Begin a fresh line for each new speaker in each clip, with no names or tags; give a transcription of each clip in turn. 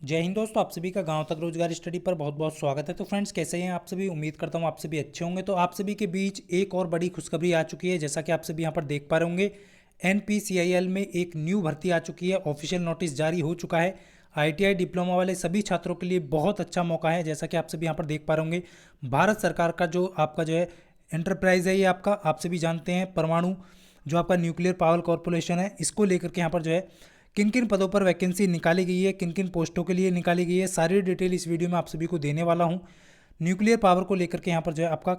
जय हिंद दोस्तों, आप सभी का गांव तक रोजगार स्टडी पर बहुत बहुत स्वागत है। तो फ्रेंड्स, कैसे हैं आप सभी? उम्मीद करता हूं आप सभी अच्छे होंगे। तो आप सभी के बीच एक और बड़ी खुशखबरी आ चुकी है। जैसा कि आप सभी यहां पर देख पा रहे होंगे, एनपीसीआईएल में एक न्यू भर्ती आ चुकी है। ऑफिशियल नोटिस जारी हो चुका है। आईटीआई डिप्लोमा वाले सभी छात्रों के लिए बहुत अच्छा मौका है। जैसा कि आप सभी यहाँ पर देख पा रहे होंगे, भारत सरकार का जो आपका जो है एंटरप्राइज है, ये आपका आप सभी जानते हैं परमाणु जो आपका न्यूक्लियर पावर कॉरपोरेशन है, इसको लेकर के यहाँ पर जो है किन किन पदों पर वैकेंसी निकाली गई है, किन किन पोस्टों के लिए निकाली गई है, सारी डिटेल इस वीडियो में आप सभी को देने वाला हूं। न्यूक्लियर पावर को लेकर के यहाँ पर जो है आपका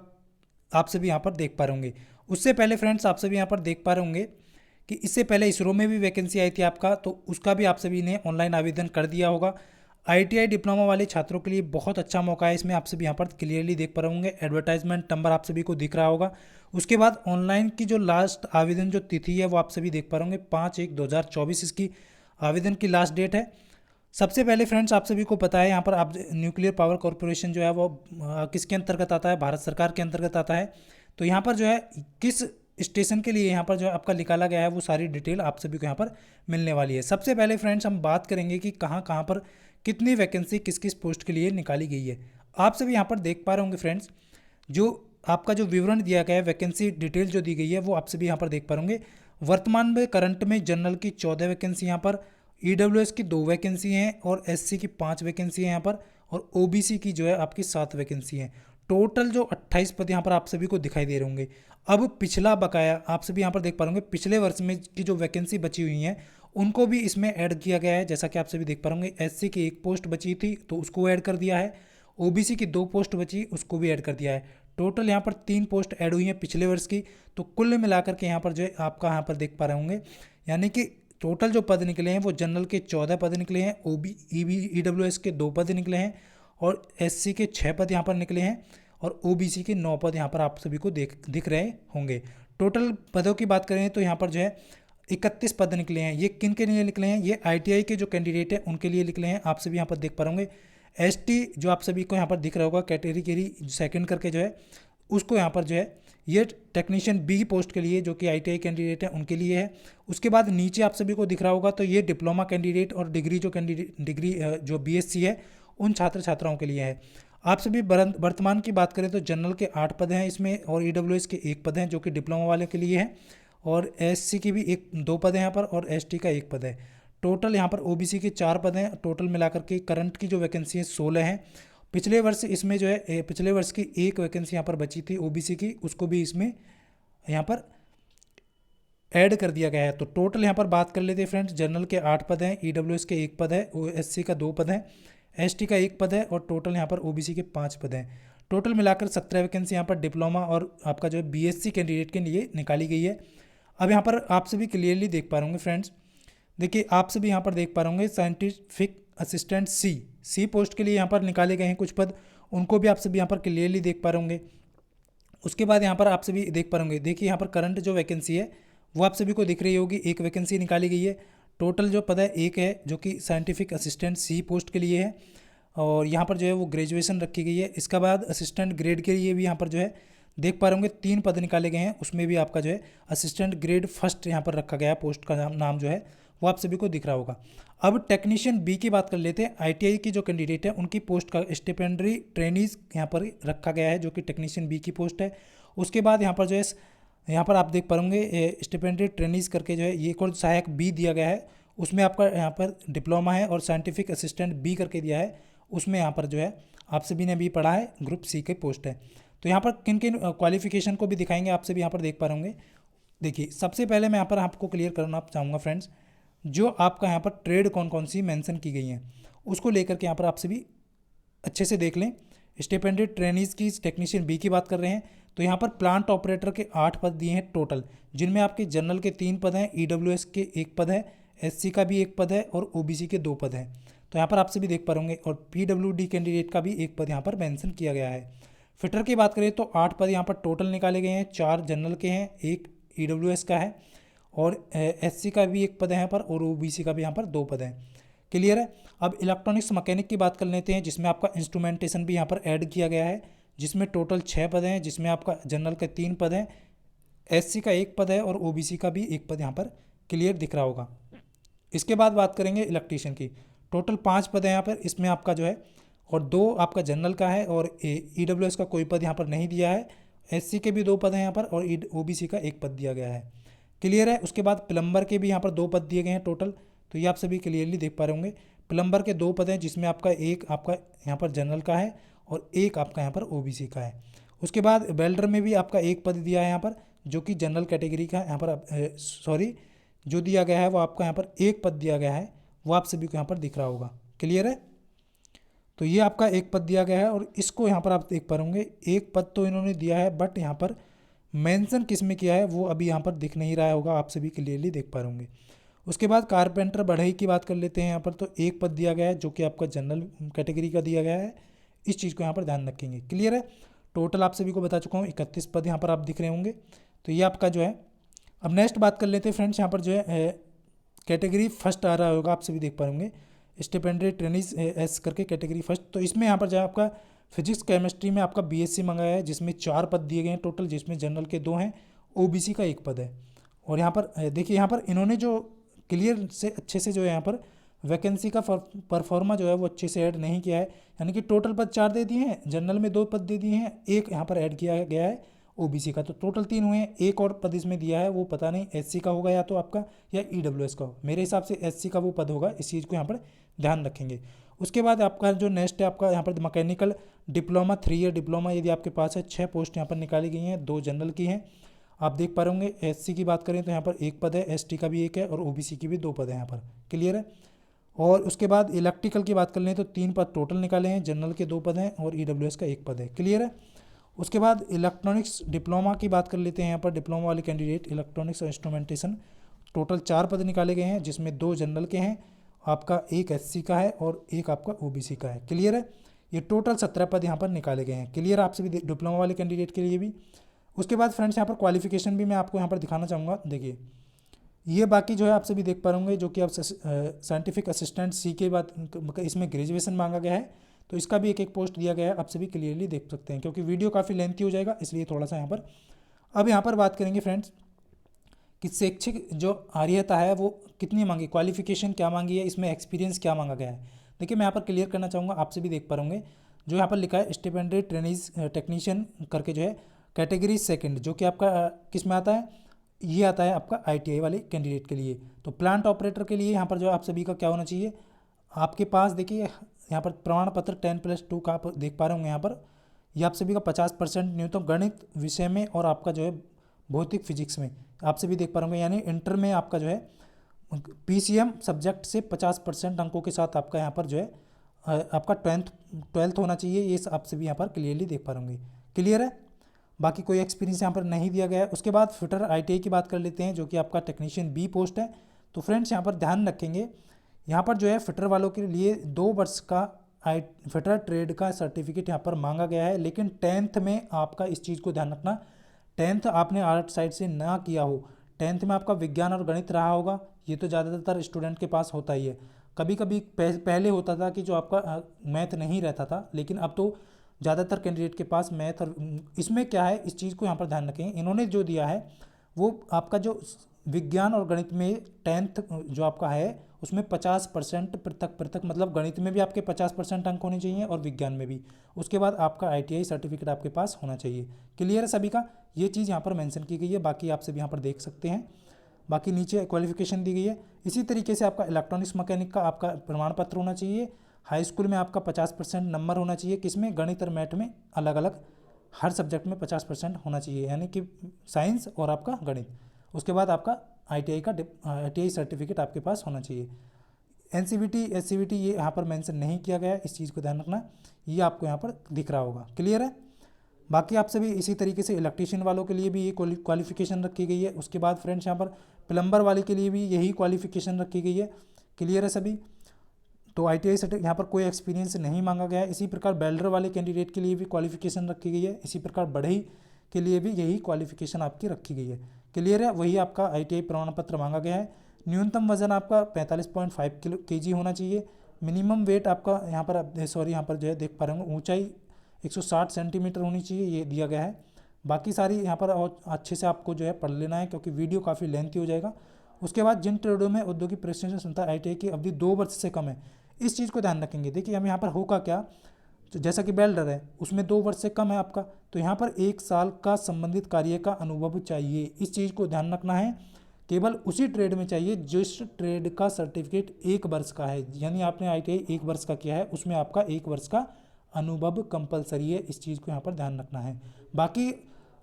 आप सभी यहाँ पर देख पा रहे होंगे। उससे पहले फ्रेंड्स, आप सभी यहाँ पर देख पा रहे होंगे कि इससे पहले इसरो में भी वैकेंसी आई थी आपका, तो उसका भी आप सभी ने ऑनलाइन आवेदन कर दिया होगा। आईटीआई डिप्लोमा वाले छात्रों के लिए बहुत अच्छा मौका है। इसमें आप सभी यहाँ पर क्लियरली देख पा रहे होंगे, एडवर्टाइजमेंट नंबर आप सभी को दिख रहा होगा। उसके बाद ऑनलाइन की जो लास्ट आवेदन जो तिथि है वो आप सभी देख पा रहे होंगे, 5/1/2024 इसकी आवेदन की लास्ट डेट है। सबसे पहले फ्रेंड्स, आप सभी को पता है यहाँ पर आप न्यूक्लियर पावर कॉरपोरेशन जो है वो किसके अंतर्गत आता है? भारत सरकार के अंतर्गत आता है। तो यहाँ पर जो है किस स्टेशन के लिए यहाँ पर जो है आपका निकाला गया है, वो सारी डिटेल आप सभी को यहाँ पर मिलने वाली है। सबसे पहले फ्रेंड्स, हम बात करेंगे कि कहाँ कहाँ पर कितनी वैकेंसी किस किस पोस्ट के लिए निकाली गई है। आप सभी यहाँ पर देख पा रहे होंगे फ्रेंड्स, जो आपका जो विवरण दिया गया है, वैकेंसी डिटेल जो दी गई है, वो आप सभी यहाँ पर देख पा रहे होंगे। वर्तमान में करंट में जनरल की 14 वैकेंसी यहाँ पर, ईडब्ल्यूएस की 2 वैकेंसी हैं और एससी की 5 वैकेंसी हैं यहाँ पर, और ओबीसी की जो है आपकी 7 वैकेंसी हैं। टोटल जो 28 पद यहाँ पर आप सभी को दिखाई दे रहे होंगे। अब पिछला बकाया आप सभी यहाँ पर देख पा रहे होंगे, पिछले वर्ष में की जो वैकेंसी बची हुई हैं उनको भी इसमें ऐड किया गया है। जैसा कि आप सभी देख पा रहे होंगे, एससी की 1 पोस्ट बची थी तो उसको ऐड कर दिया है, ओबीसी की 2 पोस्ट बची उसको भी ऐड कर दिया है। टोटल यहाँ पर 3 पोस्ट ऐड हुई हैं पिछले वर्ष की। तो कुल मिलाकर के यहाँ पर जो है आपका यहाँ पर देख पा रहे होंगे, यानी कि टोटल जो पद निकले हैं वो जनरल के 14 पद निकले हैं, ईडब्ल्यूएस के 2 पद निकले हैं, और एससी के 6 पद यहाँ पर निकले हैं, और ओबीसी के 9 पद यहाँ पर आप सभी को दिख रहे होंगे। टोटल पदों की बात करें तो यहाँ पर जो है 31 पद निकले हैं। ये किन के लिए निकले हैं? ये आईटीआई के जो कैंडिडेट हैं उनके लिए निकले हैं। आप सभी यहाँ पर देख पा होंगे, एसटी जो आप सभी को यहाँ पर दिख रहा होगा, कैटेगरी सेकंड करके जो है उसको यहाँ पर जो है ये टेक्नीशियन बी पोस्ट के लिए, जो कि आईटीआई कैंडिडेट है उनके लिए है। उसके बाद नीचे आप सभी को दिख रहा होगा, तो ये डिप्लोमा कैंडिडेट और डिग्री जो बीएससी है उन छात्र छात्राओं के लिए है। आप सभी वर्तमान की बात करें तो जनरल के 8 पद हैं इसमें, और ईडब्ल्यूएस के 1 पद हैं जो कि डिप्लोमा वाले के लिए है, और एससी की भी 2 पद हैं यहाँ पर, और एसटी का 1 पद है। टोटल यहाँ पर ओबीसी के 4 पद हैं। टोटल मिलाकर के करंट की जो वैकेंसी है 16 हैं। पिछले वर्ष इसमें जो है पिछले वर्ष की 1 वैकेंसी यहाँ पर बची थी ओबीसी की, उसको भी इसमें यहाँ पर ऐड कर दिया गया है। तो टोटल यहाँ पर बात कर लेते हैं फ्रेंड्स, जनरल के 8 पद हैं, ईडब्ल्यूएस के 1 पद है, एससी का 2 पद है, एसटी का 1 पद है, और टोटल यहाँ पर ओबीसी के 5 पद हैं। टोटल मिलाकर 17 वैकेंसी यहाँ पर डिप्लोमा और आपका जो है बीएससी कैंडिडेट के लिए निकाली गई है। अब यहाँ पर आप सभी क्लियरली देख पा रहे होंगे फ्रेंड्स, देखिए आप सभी यहाँ पर देख पा रहे होंगे, साइंटिफिक असिस्टेंट सी पोस्ट के लिए यहाँ पर निकाले गए हैं कुछ पद, उनको भी आप सभी यहाँ पर क्लियरली देख पा रहे होंगे। उसके बाद यहाँ पर आप सभी देख पा रहे होंगे, देखिए यहाँ पर करंट जो वैकेंसी है वो आप सभी को दिख रही होगी, 1 वैकेंसी निकाली गई है। टोटल जो पद है 1 है, जो कि साइंटिफिक असिस्टेंट सी पोस्ट के लिए है, और यहाँ पर जो है वो ग्रेजुएशन रखी गई है। इसके बाद असिस्टेंट ग्रेड के लिए भी यहाँ पर जो है देख पा रहे होंगे 3 पद निकाले गए हैं, उसमें भी आपका जो है असिस्टेंट ग्रेड फर्स्ट यहाँ पर रखा गया है। पोस्ट का नाम जो है वो आप सभी को दिख रहा होगा। अब टेक्नीशियन बी की बात कर लेते हैं। आईटीआई की जो कैंडिडेट है उनकी पोस्ट का स्टिपेंडरी ट्रेनीज यहाँ पर रखा गया है, जो कि टेक्नीशियन बी की पोस्ट है। उसके बाद यहाँ पर जो है यहाँ पर आप देख पाएंगे स्टिपेंडरी ट्रेनीज करके जो है ये एक और सहायक बी दिया गया है, उसमें आपका यहाँ पर डिप्लोमा है, और साइंटिफिक असिस्टेंट बी करके दिया है, उसमें यहाँ पर जो है आप सभी ने भी पढ़ा है, ग्रुप सी की पोस्ट है। तो यहाँ पर किन किन क्वालिफिकेशन को भी दिखाएंगे, आप सभी यहाँ पर देख पा रहे होंगे। देखिए सबसे पहले मैं यहाँ पर आपको क्लियर करना चाहूँगा फ्रेंड्स, जो आपका यहाँ पर ट्रेड कौन कौन सी मेंशन की गई हैं उसको लेकर के यहाँ पर आप सभी अच्छे से देख लें। स्टिपेंडरी ट्रेनीज की टेक्नीशियन बी की बात कर रहे हैं, तो यहाँ पर प्लांट ऑपरेटर के 8 पद दिए हैं टोटल, जिनमें आपके जनरल के 3 पद हैं, ईडब्ल्यूएस के 1 पद है, एससी का भी 1 पद है, और ओबीसी के 2 पद हैं। तो यहाँ पर आप सभी देख पा होंगे, और पीडब्ल्यूडी कैंडिडेट का भी 1 पद यहाँ पर मेंशन किया गया है। फिटर की बात करें तो 8 पद यहाँ पर टोटल निकाले गए हैं, 4 जनरल के हैं, 1 ईडब्ल्यूएस का है, और एससी का भी 1 पद है यहाँ पर, और ओबीसी का भी यहाँ पर 2 पद हैं। क्लियर है। अब इलेक्ट्रॉनिक्स मैकेनिक की बात कर लेते हैं, जिसमें आपका इंस्ट्रूमेंटेशन भी यहाँ पर ऐड किया गया है, जिसमें टोटल 6 पद हैं, जिसमें आपका जनरल के 3 पद हैं, एससी का 1 पद है, और ओबीसी का भी 1 पद यहाँ पर क्लियर दिख रहा होगा। इसके बाद बात करेंगे इलेक्ट्रीशियन की। टोटल 5 पद है यहाँ पर, इसमें आपका जो है, और 2 आपका जनरल का है, और EWS का कोई पद यहाँ पर नहीं दिया है। SC के भी 2 पद हैं यहाँ पर, और OBC का 1 पद दिया गया है। क्लियर है। उसके बाद प्लम्बर के भी यहाँ पर 2 पद दिए गए हैं टोटल, तो ये आप सभी क्लियरली देख पा रहे होंगे। प्लम्बर के 2 पद हैं, जिसमें आपका एक आपका यहाँ पर जनरल का है और एक आपका यहाँ पर OBC का है। उसके बाद वेल्डर में भी आपका 1 पद दिया है यहाँ पर, जो कि जनरल कैटेगरी का यहाँ पर सॉरी जो दिया गया है वो आपका यहाँ पर 1 पद दिया गया है, वो आप सभी को यहाँ पर दिख रहा होगा। क्लियर है। तो ये आपका 1 पद दिया गया है, और इसको यहाँ पर आप देख पा होंगे 1 पद तो इन्होंने दिया है, बट यहाँ पर मेंशन किस में किया है वो अभी यहाँ पर दिख नहीं रहा होगा, आप सभी क्लियरली देख पा होंगे। उसके बाद कारपेंटर बढ़ई की बात कर लेते हैं यहाँ पर, तो 1 पद दिया गया है, जो कि आपका जनरल कैटेगरी का दिया गया है। इस चीज़ को यहाँ पर ध्यान रखेंगे। क्लियर है। टोटल आप सभी को बता चुका हूँ, 31 पद यहाँ पर आप दिख रहे होंगे। तो ये आपका जो है, अब नेक्स्ट बात कर लेते हैं फ्रेंड्स, यहाँ पर जो है कैटेगरी फर्स्ट आ रहा होगा, आप सभी देख पा होंगे, स्टिपेंडरी ट्रेनिज एस करके कैटेगरी फर्स्ट। तो इसमें यहाँ पर जो है आपका फिजिक्स केमिस्ट्री में आपका BSc मंगाया है, जिसमें 4 पद दिए गए हैं टोटल, जिसमें जनरल के 2 हैं, OBC का 1 पद है। और यहाँ पर देखिए, यहाँ पर इन्होंने जो क्लियर से अच्छे से जो है यहाँ पर वैकेंसी का परफॉर्मा जो है वो अच्छे से ऐड नहीं किया है, यानी कि टोटल पद 4 दे दिए हैं, जनरल में 2 पद दे दिए हैं, 1 यहाँ पर ऐड किया गया है OBC का, तो टोटल 3 हुए हैं। 1 और पद इसमें दिया है, वो पता नहीं SC का होगा या तो आपका, या EWS का हो। मेरे हिसाब से SC का वो पद होगा, इस चीज़ को यहाँ पर ध्यान रखेंगे। उसके बाद आपका जो नेक्स्ट है आपका यहाँ पर मैकेनिकल डिप्लोमा 3 ईयर डिप्लोमा, यदि आपके पास है, 6 पोस्ट यहाँ पर निकाली गई हैं, 2 जनरल की हैं, आप देख पा रहे होंगे। SC की बात करें तो यहाँ पर 1 पद है, ST का भी 1 है, और OBC की भी 2 पद है यहाँ पर। क्लियर है। और उसके बाद इलेक्ट्रिकल की बात कर लें तो 3 पद टोटल निकाले हैं, जनरल के 2 पद हैं, और EWS का 1 पद है। क्लियर है। उसके बाद इलेक्ट्रॉनिक्स डिप्लोमा की बात कर लेते हैं, यहाँ पर डिप्लोमा वाले कैंडिडेट इलेक्ट्रॉनिक्स और इंस्ट्रूमेंटेशन, टोटल 4 पद निकाले गए हैं, जिसमें 2 जनरल के हैं, आपका 1 SC का है, और 1 आपका OBC का है। क्लियर है। ये टोटल 17 पद यहाँ पर निकाले गए हैं। क्लियर आपसे भी डिप्लोमा वाले कैंडिडेट के लिए भी। उसके बाद फ्रेंड्स यहाँ पर क्वालिफिकेशन भी मैं आपको यहाँ पर दिखाना चाहूँगा। देखिए, ये बाकी जो है आप सभी देख पा होंगे, जो कि आप साइंटिफिक असिस्टेंट C के बाद इसमें ग्रेजुएशन मांगा गया है, तो इसका भी 1 पोस्ट दिया गया है, आप सभी क्लियरली देख सकते हैं, क्योंकि वीडियो काफ़ी लेंथी हो जाएगा, इसलिए थोड़ा सा यहाँ पर। अब यहाँ पर बात करेंगे फ्रेंड्स कि शैक्षिक जो आर्यता है वो कितनी मांगी, क्वालिफिकेशन क्या मांगी है, इसमें एक्सपीरियंस क्या मांगा गया है। देखिए, मैं यहाँ पर क्लियर करना चाहूँगा, आप सभी देख पा होंगे, जो यहाँ पर लिखा है स्टिपेंडरी ट्रेनिज टेक्नीशियन करके जो है कैटेगरी सेकंड, जो कि आपका किस में आता है, ये आता है आपका ITI वाले कैंडिडेट के लिए। तो प्लांट ऑपरेटर के लिए यहाँ पर जो आप सभी का क्या होना चाहिए, आपके पास देखिए यहाँ पर प्रमाण पत्र 10+2 का आप देख पा रहे होंगे। यहाँ पर ये आप सभी का 50% न्यूनतम गणित विषय में, और आपका जो है भौतिक फिजिक्स में आप सभी देख पा रहे होंगे, यानी इंटर में आपका जो है PCM सब्जेक्ट से 50% अंकों के साथ आपका यहाँ पर जो है आपका 12th होना चाहिए। ये आप सभी यहाँ पर क्लियरली देख पा होंगे। क्लियर है। बाकी कोई एक्सपीरियंस यहाँ पर नहीं दिया गया है। उसके बाद फिटर ITI की बात कर लेते हैं, जो कि आपका टेक्नीशियन B पोस्ट है। तो फ्रेंड्स यहाँ पर ध्यान रखेंगे, यहाँ पर जो है फिटर वालों के लिए 2 वर्ष का फिटर ट्रेड का सर्टिफिकेट यहाँ पर मांगा गया है, लेकिन 10th में आपका इस चीज़ को ध्यान रखना, 10th आपने आर्ट साइड से ना किया हो, 10th में आपका विज्ञान और गणित रहा होगा, ये तो ज़्यादातर स्टूडेंट के पास होता ही है। कभी कभी पहले होता था कि जो आपका मैथ नहीं रहता था, लेकिन अब तो ज़्यादातर कैंडिडेट के पास मैथ, और इसमें क्या है, इस चीज़ को यहाँ पर ध्यान रखें, इन्होंने जो दिया है वो आपका जो विज्ञान और गणित में 10th जो आपका है उसमें 50% पृथक मतलब गणित में भी आपके 50% अंक होने चाहिए, और विज्ञान में भी। उसके बाद आपका ITI सर्टिफिकेट आपके पास होना चाहिए। क्लियर है सभी का। ये चीज़ यहाँ पर मेंशन की गई है, बाकी आप सभी यहाँ पर देख सकते हैं। बाकी नीचे क्वालिफिकेशन दी गई है। इसी तरीके से आपका इलेक्ट्रॉनिक्स मैकेनिक का आपका प्रमाण पत्र होना चाहिए। हाई स्कूल में आपका 50% नंबर होना चाहिए, किसमें, गणित और मैथ में अलग अलग, हर सब्जेक्ट में 50% होना चाहिए, यानी कि साइंस और आपका गणित। उसके बाद आपका ITI सर्टिफिकेट आपके पास होना चाहिए। NCVT SCVT ये यहाँ पर मेंशन नहीं किया गया है, इस चीज़ को ध्यान रखना, ये आपको यहाँ पर दिख रहा होगा। क्लियर है। बाकी आप सभी इसी तरीके से इलेक्ट्रीशियन वालों के लिए भी ये क्वालिफिकेशन रखी गई है। उसके बाद फ्रेंड्स यहाँ पर प्लम्बर वाले के लिए भी यही क्वालिफिकेशन रखी गई है। क्लियर है सभी। तो ITI सर्टिफिकेट यहाँ पर कोई एक्सपीरियंस नहीं मांगा गया है। इसी प्रकार बेल्डर वाले कैंडिडेट के लिए भी क्वालिफिकेशन रखी गई है। इसी प्रकार बढ़ई के लिए भी यही क्वालिफिकेशन आपकी रखी गई है। क्लियर है। वही आपका ITI प्रमाण पत्र मांगा गया है। न्यूनतम वजन आपका 45.5 kg होना चाहिए। मिनिमम वेट आपका यहाँ पर जो है देख पा रहे होंगे, ऊंचाई 160 सेंटीमीटर होनी चाहिए, ये दिया गया है। बाकी सारी यहाँ पर और अच्छे से आपको जो है पढ़ लेना है, क्योंकि वीडियो काफ़ी लेंथी हो जाएगा। उसके बाद जिन ट्रेडों में औद्योगिक प्रशिक्षण क्षमता ITI की अवधि 2 वर्ष से कम है, इस चीज़ को ध्यान रखेंगे। देखिए हम यहाँ पर होगा क्या, तो जैसा कि वेल्डर है उसमें 2 वर्ष से कम है आपका, तो यहाँ पर 1 साल का संबंधित कार्य का अनुभव चाहिए। इस चीज़ को ध्यान रखना है, केवल उसी ट्रेड में चाहिए जिस ट्रेड का सर्टिफिकेट 1 वर्ष का है, यानी आपने ITI 1 वर्ष का किया है उसमें आपका 1 वर्ष का अनुभव कंपलसरी है। इस चीज़ को यहाँ पर ध्यान रखना है। बाकी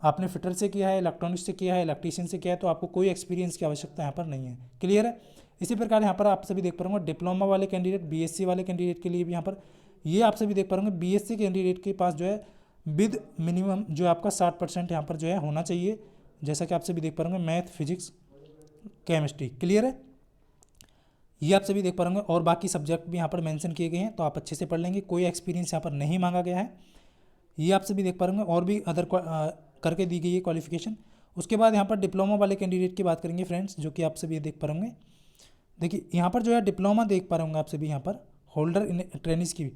आपने फिटर से किया है, इलेक्ट्रॉनिक्स से किया है, इलेक्ट्रीशियन से किया है, तो आपको कोई एक्सपीरियंस की आवश्यकता यहाँ पर नहीं है। क्लियर है। इसी प्रकार यहाँ पर आप सभी देख पाऊंगा डिप्लोमा वाले कैंडिडेट, BSc वाले कैंडिडेट के लिए भी यहाँ पर ये आप सभी देख पाएंगे BSc कैंडिडेट के पास जो है विद मिनिमम जो है आपका 60% यहाँ पर जो है होना चाहिए, जैसा कि आप सभी देख पाएंगे मैथ, फिजिक्स, केमिस्ट्री। क्लियर है। ये आप सभी देख पा रहे होंगे, और बाकी सब्जेक्ट भी यहाँ पर मेंशन किए गए हैं, तो आप अच्छे से पढ़ लेंगे। कोई एक्सपीरियंस यहाँ पर नहीं मांगा गया है, ये आप सभी देख पा रहे होंगे। और भी अदर करके दी गई है क्वालिफिकेशन। उसके बाद यहाँ पर डिप्लोमा वाले कैंडिडेट की बात करेंगे फ्रेंड्स, जो कि आप सभी देख पा रहे होंगे। देखिए यहाँ पर जो है डिप्लोमा देख पा रहे होंगे आप सभी, यहाँ पर होल्डर इन ट्रेनिज की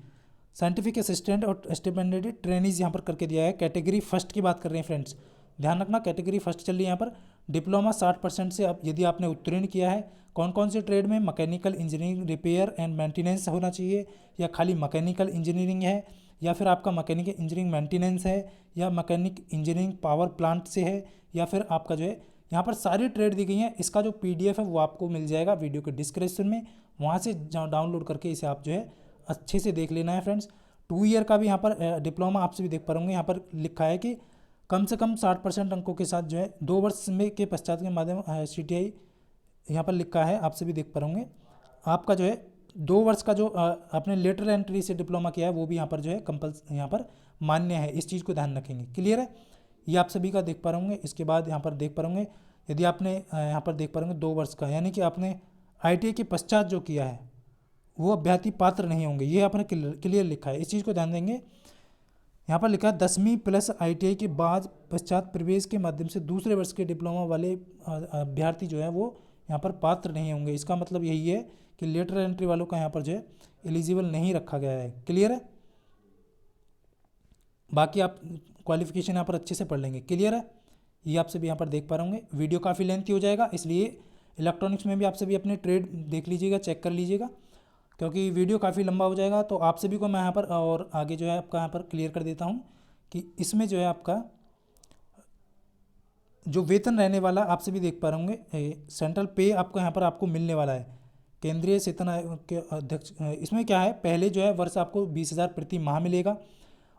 साइंटिफिक असिस्टेंट और स्टिपेंडेड ट्रेनिज यहाँ पर करके दिया है। कैटेगरी फर्स्ट की बात कर रहे हैं फ्रेंड्स, ध्यान रखना कैटेगरी फर्स्ट चल रही है यहाँ पर। डिप्लोमा 60% से अब यदि आपने उत्तीर्ण किया है, कौन कौन से ट्रेड में, mechanical engineering, repair and maintenance होना चाहिए, या खाली मैकेनिकल इंजीनियरिंग है, या फिर आपका मैकेनिकल इंजीनियरिंग मेंटेनेंस है, या मैकेनिक इंजीनियरिंग पावर प्लांट से है, या फिर आपका जो है यहाँ पर सारी ट्रेड दी गई हैं। इसका जो PDF है वो आपको मिल जाएगा वीडियो के डिस्क्रिप्शन में, वहाँ से डाउनलोड करके इसे आप जो है अच्छे से देख लेना है फ्रेंड्स। 2 ईयर का भी यहाँ पर डिप्लोमा आप सभी देख पा रहे होंगे, यहाँ पर लिखा है कि कम से कम 60% अंकों के साथ जो है 2 वर्ष में के पश्चात के माध्यम CTI यहाँ पर लिखा है, आप सभी देख पा रहे होंगे। आपका जो है 2 वर्ष का जो आपने लेटर एंट्री से डिप्लोमा किया है वो भी यहाँ पर जो है यहाँ पर मान्य है। इस चीज़ को ध्यान रखेंगे। क्लियर है। ये आप सभी का देख पा रहे होंगे। इसके बाद यहाँ पर देख पा रहे होंगे, यदि आपने यहाँ पर देख पा रहे होंगे 2 वर्ष का, यानी कि आपने ITI के पश्चात जो किया है वो अभ्यर्थी पात्र नहीं होंगे, ये आपने क्लियर लिखा है। इस चीज़ को ध्यान देंगे। यहाँ पर लिखा है 10वीं प्लस ITI के बाद पश्चात प्रवेश के माध्यम से दूसरे वर्ष के डिप्लोमा वाले अभ्यर्थी जो है वो यहाँ पर पात्र नहीं होंगे। इसका मतलब यही है कि लेटर एंट्री वालों का यहाँ पर जो है एलिजिबल नहीं रखा गया है। क्लियर है। बाकी आप क्वालिफिकेशन यहाँ पर अच्छे से पढ़ लेंगे। क्लियर है। ये आप सभी यहाँ पर देख पा रहे होंगे। वीडियो काफ़ी लेंथी हो जाएगा, इसलिए इलेक्ट्रॉनिक्स में भी आप सभी अपने ट्रेड देख लीजिएगा, चेक कर लीजिएगा, क्योंकि वीडियो काफ़ी लंबा हो जाएगा। तो आप सभी को मैं यहाँ पर और आगे जो है आपका यहाँ पर क्लियर कर देता हूँ कि इसमें जो है आपका जो वेतन रहने वाला आप सभी देख पा रहे होंगे, सेंट्रल पे आपको यहाँ पर आपको मिलने वाला है। केंद्रीय वेतन आयोग के अध्यक्ष, इसमें क्या है, पहले जो है वर्ष आपको 20,000 प्रति माह मिलेगा।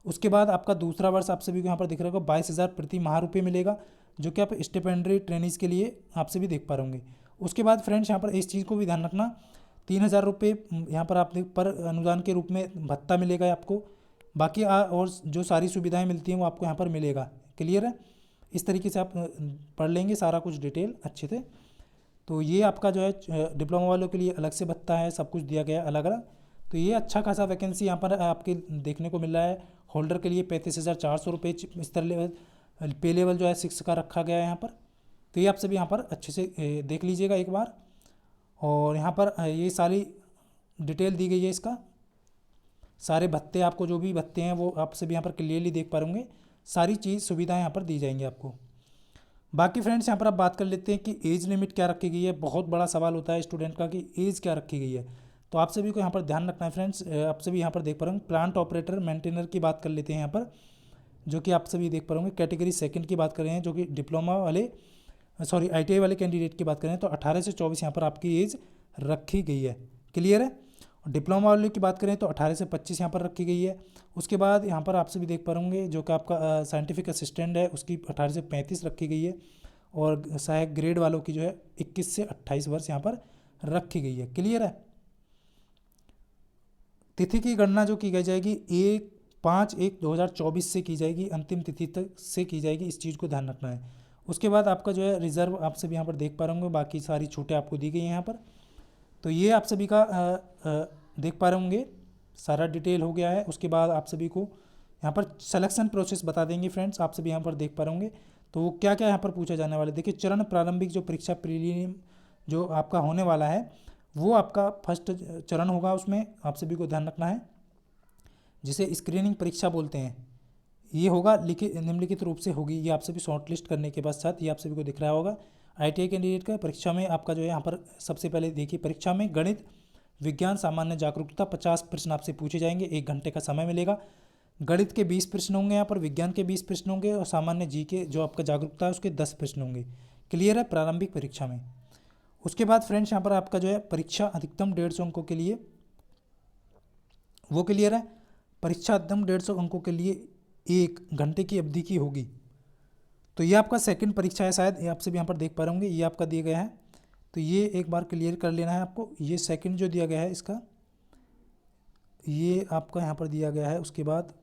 उसके बाद आपका दूसरा वर्ष आप सभी को यहाँ पर दिख रहा होगा 22,000 प्रति माह रुपये मिलेगा, जो कि आप स्टिपेंडरी ट्रेनिज के लिए आप सभी देख पा रहे होंगे। उसके बाद फ्रेंड्स यहाँ पर इस चीज़ को भी ध्यान रखना, 3,000 रुपये यहाँ पर आप पर अनुदान के रूप में भत्ता मिलेगा आपको। बाकी और जो सारी सुविधाएं मिलती हैं वो आपको यहाँ पर मिलेगा। क्लियर है। इस तरीके से आप पढ़ लेंगे सारा कुछ डिटेल अच्छे से। तो ये आपका जो है डिप्लोमा वालों के लिए अलग से भत्ता है, सब कुछ दिया गया है अलग अलग। तो ये अच्छा खासा वैकेंसी यहाँ पर आपके देखने को मिल रहा है। होल्डर के लिए 35,400 रुपये स्तर लेवल, पे लेवल जो है 6 का रखा गया है यहाँ पर। तो ये आप सभी यहाँ पर अच्छे से देख लीजिएगा एक बार। और यहाँ पर ये सारी डिटेल दी गई है, इसका सारे भत्ते आपको जो भी भत्ते हैं वो आप सभी यहाँ पर क्लियरली देख पा होंगे। सारी चीज़ सुविधाएं यहाँ पर दी जाएंगी आपको। बाकी फ्रेंड्स यहाँ पर आप बात कर लेते हैं कि एज लिमिट क्या रखी गई है। बहुत बड़ा सवाल होता है स्टूडेंट का कि एज क्या रखी गई है, तो आप सभी को यहाँ पर ध्यान रखना है फ्रेंड्स। आप सभी यहाँ पर देख पा रहे होंगे प्लांट ऑपरेटर मेंटेनर की बात कर लेते हैं यहाँ पर, जो कि आप सभी देख पा रहे होंगे। कैटेगरी सेकंड की बात कर रहे हैं, जो कि डिप्लोमा वाले ITI वाले कैंडिडेट की बात करें तो 18 से 24 यहाँ पर आपकी एज रखी गई है। क्लियर है। डिप्लोमा वाले की बात करें तो 18 से 25 यहाँ पर रखी गई है। उसके बाद यहाँ पर आप सभी देख पा होंगे जो कि आपका साइंटिफिक असिस्टेंट है उसकी 18 से 35 रखी गई है। और सहायक ग्रेड वालों की जो है 21 से 28 वर्ष यहाँ पर रखी गई है। क्लियर है। तिथि की गणना जो की गई जाएगी 5/1/2024 से की जाएगी, अंतिम तिथि तक से की जाएगी। इस चीज़ को ध्यान रखना है। उसके बाद आपका जो है रिजर्व आप सभी यहाँ पर देख पा रहे होंगे, बाकी सारी छूटें आपको दी गई हैं यहाँ पर। तो ये आप सभी का देख पा रहे होंगे, सारा डिटेल हो गया है। उसके बाद आप सभी को यहाँ पर सिलेक्शन प्रोसेस बता देंगे फ्रेंड्स, आप सभी यहाँ पर देख पा रहे होंगे। तो क्या क्या यहाँ पर पूछा जाने वाला है, देखिए चरण प्रारंभिक जो परीक्षा प्रीलिम जो आपका होने वाला है वो आपका फर्स्ट चरण होगा। उसमें आप सभी को ध्यान रखना है, जिसे स्क्रीनिंग परीक्षा बोलते हैं, ये होगा निम्नलिखित रूप से होगी। ये आप सभी शॉर्ट लिस्ट करने के पश्चात ये आप सभी को दिख रहा होगा। ITI कैंडिडेट का परीक्षा में आपका जो है यहाँ पर सबसे पहले देखिए, परीक्षा में गणित विज्ञान सामान्य जागरूकता 50 प्रश्न आपसे पूछे जाएंगे, 1 घंटे का समय मिलेगा। गणित के 20 प्रश्न होंगे यहाँ पर, विज्ञान के 20 प्रश्न होंगे और सामान्य जी के जो आपका जागरूकता है उसके 10 प्रश्न होंगे। क्लियर है प्रारंभिक परीक्षा में। उसके बाद फ्रेंड्स यहाँ पर आपका जो है परीक्षा अधिकतम 150 अंकों के लिए वो क्लियर है। परीक्षा अधिकतम 150 अंकों के लिए 1 घंटे की अवधि की होगी। तो ये आपका सेकंड परीक्षा है शायद, ये आपसे भी यहाँ पर देख पा रहे होंगे, ये आपका दिया गया है। तो ये एक बार क्लियर कर लेना है आपको। ये सेकंड जो दिया गया है इसका, ये आपका यहाँ पर दिया गया है। उसके बाद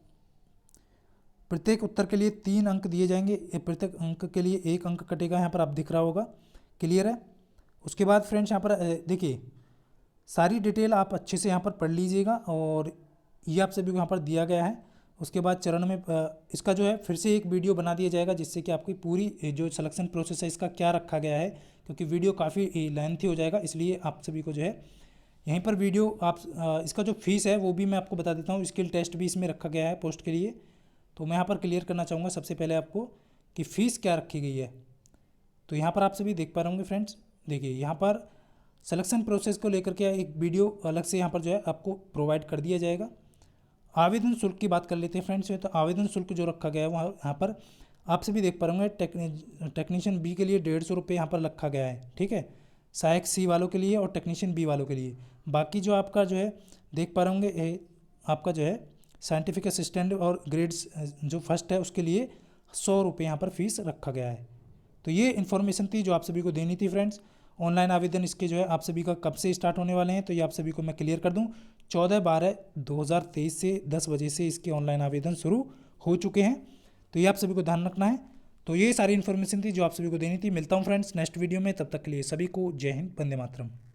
प्रत्येक उत्तर के लिए 3 अंक दिए जाएंगे, प्रत्येक अंक के लिए 1 अंक कटेगा, यहाँ पर आप दिख रहा होगा। क्लियर है। उसके बाद फ्रेंड्स यहाँ पर देखिए सारी डिटेल आप अच्छे से यहाँ पर पढ़ लीजिएगा और ये आप सभी को यहाँ पर दिया गया है। उसके बाद चरण में इसका जो है फिर से एक वीडियो बना दिया जाएगा जिससे कि आपकी पूरी जो सिलेक्शन प्रोसेस है इसका क्या रखा गया है, क्योंकि वीडियो काफ़ी लेंथी हो जाएगा, इसलिए आप सभी को जो है यहीं पर वीडियो आप इसका जो फीस है वो भी मैं आपको बता देता हूँ। स्किल टेस्ट भी इसमें रखा गया है पोस्ट के लिए, तो मैं यहाँ पर क्लियर करना चाहूँगा सबसे पहले आपको कि फ़ीस क्या रखी गई है। तो यहाँ पर आप सभी देख पा रहे होंगे फ्रेंड्स, देखिए यहाँ पर सिलेक्शन प्रोसेस को लेकर के एक वीडियो अलग से यहाँ पर जो है आपको प्रोवाइड कर दिया जाएगा। आवेदन शुल्क की बात कर लेते हैं फ्रेंड्स। तो आवेदन शुल्क जो रखा गया है वहाँ यहाँ पर आप सभी देख पा रहे होंगे, टेक्नीशियन बी के लिए 150 रुपये यहाँ पर रखा गया है, ठीक है, सहायक सी वालों के लिए और टेक्नीशियन बी वालों के लिए। बाकी जो आपका जो है देख पा रहे होंगे आपका जो है साइंटिफिक असिस्टेंट और ग्रेड्स जो फर्स्ट है उसके लिए 100 रुपये यहाँ पर फीस रखा गया है। तो ये इन्फॉर्मेशन थी जो आप सभी को देनी थी फ्रेंड्स। ऑनलाइन आवेदन इसके जो है आप सभी का कब से स्टार्ट होने वाले हैं, तो ये आप सभी को मैं क्लियर कर दूं, 14/12/2023 से 10 बजे से इसके ऑनलाइन आवेदन शुरू हो चुके हैं। तो ये आप सभी को ध्यान रखना है। तो ये सारी इन्फॉर्मेशन थी जो आप सभी को देनी थी। मिलता हूँ फ्रेंड्स नेक्स्ट वीडियो में, तब तक के लिए सभी को जय हिंद, वंदे मातरम।